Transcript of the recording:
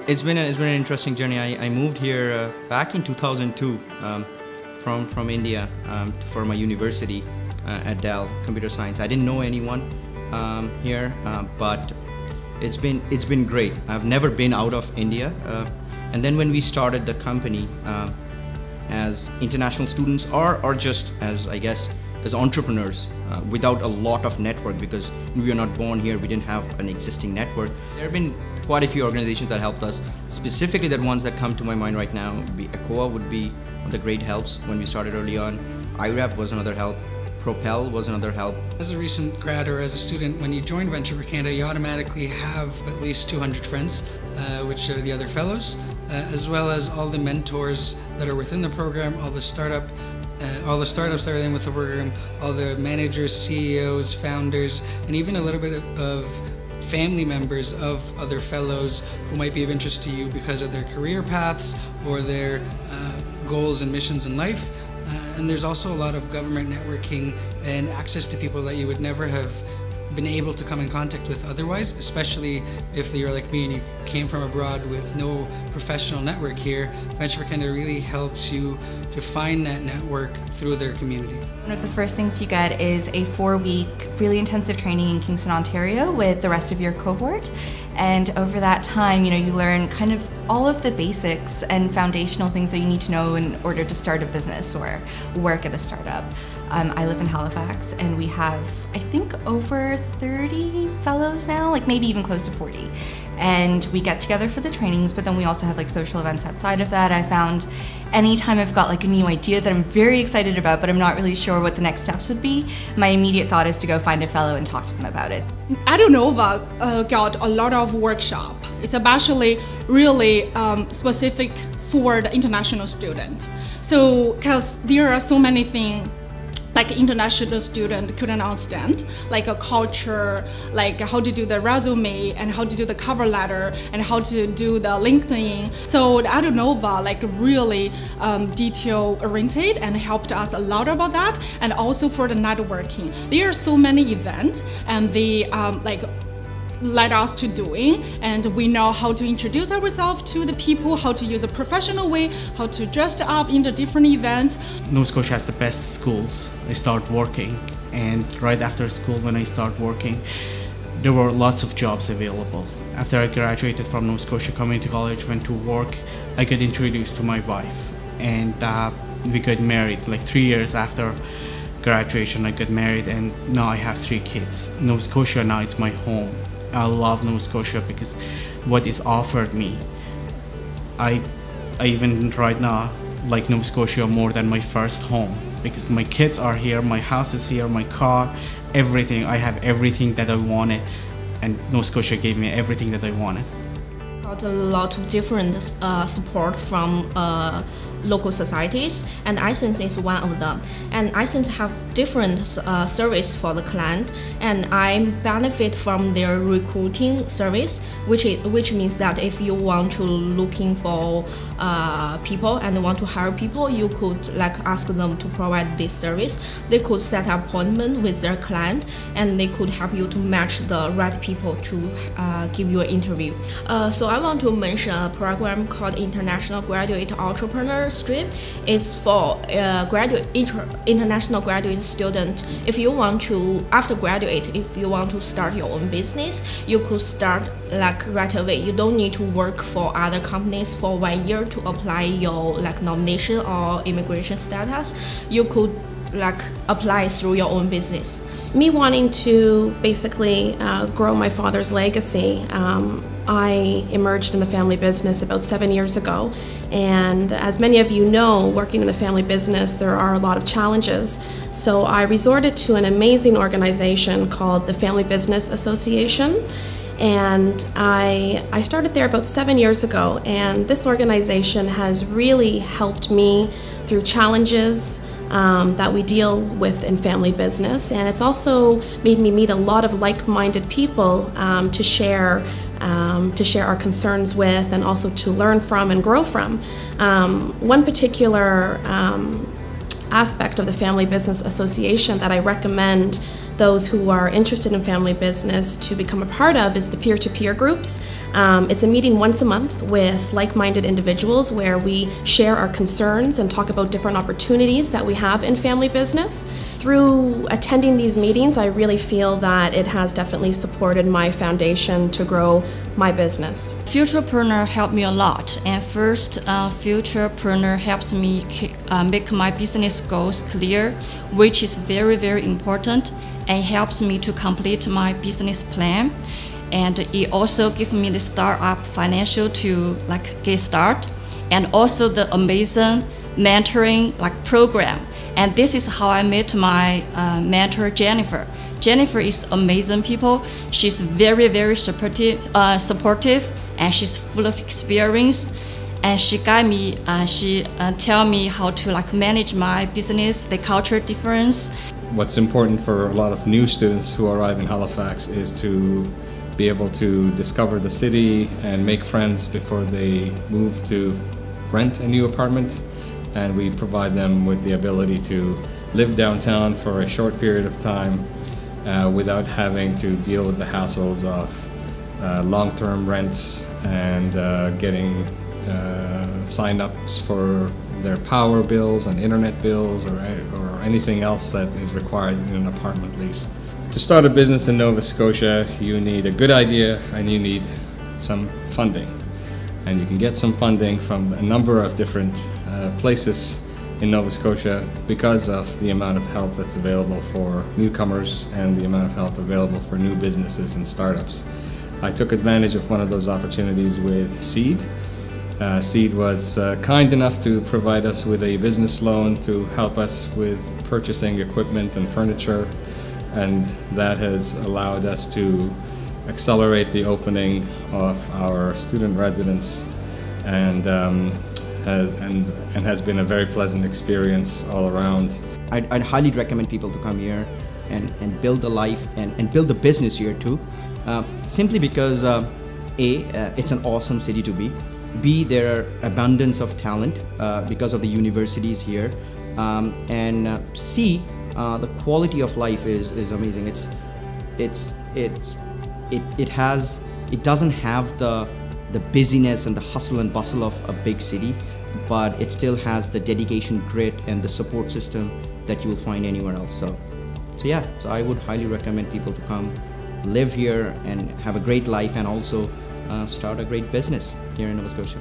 It's been an interesting journey. I moved here back in 2002 from India for my university at Dell Computer Science. I didn't know anyone here, but it's been great. I've never been out of India, and then when we started the company as international students or just as entrepreneurs without a lot of network, because we are not born here, we didn't have an existing network. There have been quite a few organizations that helped us. Specifically, the ones that come to my mind right now would be ACOA would be one of the great helps when we started early on. IRAP was another help. Propel was another help. As a recent grad or as a student, when you join Venture for Canada, you automatically have at least 200 friends, which are the other fellows, as well as all the mentors that are within the program, all the startups that are in with the program, all the managers, CEOs, founders, and even a little bit of family members of other fellows who might be of interest to you because of their career paths or their goals and missions in life. And there's also a lot of government networking and access to people that you would never have been able to come in contact with otherwise, especially if you're like me and you came from abroad with no professional network here. Venture for Canada really helps you to find that network through their community. One of the first things you get is a 4-week really intensive training in Kingston, Ontario with the rest of your cohort. And over that time, you learn kind of all of the basics and foundational things that you need to know in order to start a business or work at a startup. I live in Halifax, and we have, I think, over 30 fellows now, like maybe even close to 40. And we get together for the trainings, but then we also have like social events outside of that. I found anytime I've got like a new idea that I'm very excited about, but I'm not really sure what the next steps would be, my immediate thought is to go find a fellow and talk to them about it. Nova got a lot of workshop. It's especially really specific for the international student. So, because there are so many things like international student couldn't understand, like a culture, like how to do the resume and how to do the cover letter and how to do the LinkedIn. So the Nova like really detail oriented and helped us a lot about that, and also for the networking. There are so many events and they led us to doing, and we know how to introduce ourselves to the people, how to use a professional way, how to dress up in the different event. Nova Scotia has the best schools. I start working, and right after school when I start working, there were lots of jobs available. After I graduated from Nova Scotia Community College, went to work, I got introduced to my wife, and we got married. Like 3 years after graduation, I got married, and now I have 3 kids. Nova Scotia now is my home. I love Nova Scotia because what is offered me, I even right now like Nova Scotia more than my first home, because my kids are here, my house is here, my car, everything. I have everything that I wanted, and Nova Scotia gave me everything that I wanted. Got a lot of different support from local societies, and iSense is one of them. And iSense have different service for the client, and I benefit from their recruiting service, which means that if you want to looking for people and want to hire people, you could ask them to provide this service. They could set an appointment with their client, and they could help you to match the right people to give you an interview. So I want to mention a program called International Graduate Entrepreneurship. It's for international graduate student. If you want to, after graduate, if you want to start your own business, you could start right away. You don't need to work for other companies for 1 year to apply your nomination or immigration status. You could apply through your own business. Me wanting to basically grow my father's legacy, I emerged in the family business about 7 years ago, and as many of you know, working in the family business, there are a lot of challenges. So I resorted to an amazing organization called the Family Business Association, and I started there about 7 years ago, and this organization has really helped me through challenges that we deal with in family business, and it's also made me meet a lot of like-minded people to share our concerns with, and also to learn from and grow from. One particular aspect of the Family Business Association that I recommend those who are interested in family business to become a part of is the peer-to-peer groups. It's a meeting once a month with like-minded individuals where we share our concerns and talk about different opportunities that we have in family business. Through attending these meetings, I really feel that it has definitely supported my foundation to grow my business. Futurepreneur helped me a lot, and first, Futurepreneur helps me make my business goals clear, which is very, very important, and helps me to complete my business plan. And it also gives me the startup financial to get start, and also the amazing mentoring program. And this is how I met my mentor, Jennifer. Jennifer is amazing people. She's very, very supportive, and she's full of experience. And she guide me. She tell me how to manage my business, the culture difference. What's important for a lot of new students who arrive in Halifax is to be able to discover the city and make friends before they move to rent a new apartment. And we provide them with the ability to live downtown for a short period of time without having to deal with the hassles of long-term rents and getting sign-ups for their power bills and internet bills or anything else that is required in an apartment lease. To start a business in Nova Scotia, you need a good idea and you need some funding. And you can get some funding from a number of different places in Nova Scotia because of the amount of help that's available for newcomers and the amount of help available for new businesses and startups. I took advantage of one of those opportunities with Seed. Seed was kind enough to provide us with a business loan to help us with purchasing equipment and furniture, and that has allowed us to accelerate the opening of our student residence, and has been a very pleasant experience all around. I'd highly recommend people to come here and build a life and build a business here too, simply because it's an awesome city to be. B, there are abundance of talent because of the universities here, and C, the quality of life is amazing. It doesn't have the busyness and the hustle and bustle of a big city, but it still has the dedication, grit, and the support system that you will find anywhere else. So I would highly recommend people to come live here and have a great life, and also start a great business here in Nova Scotia.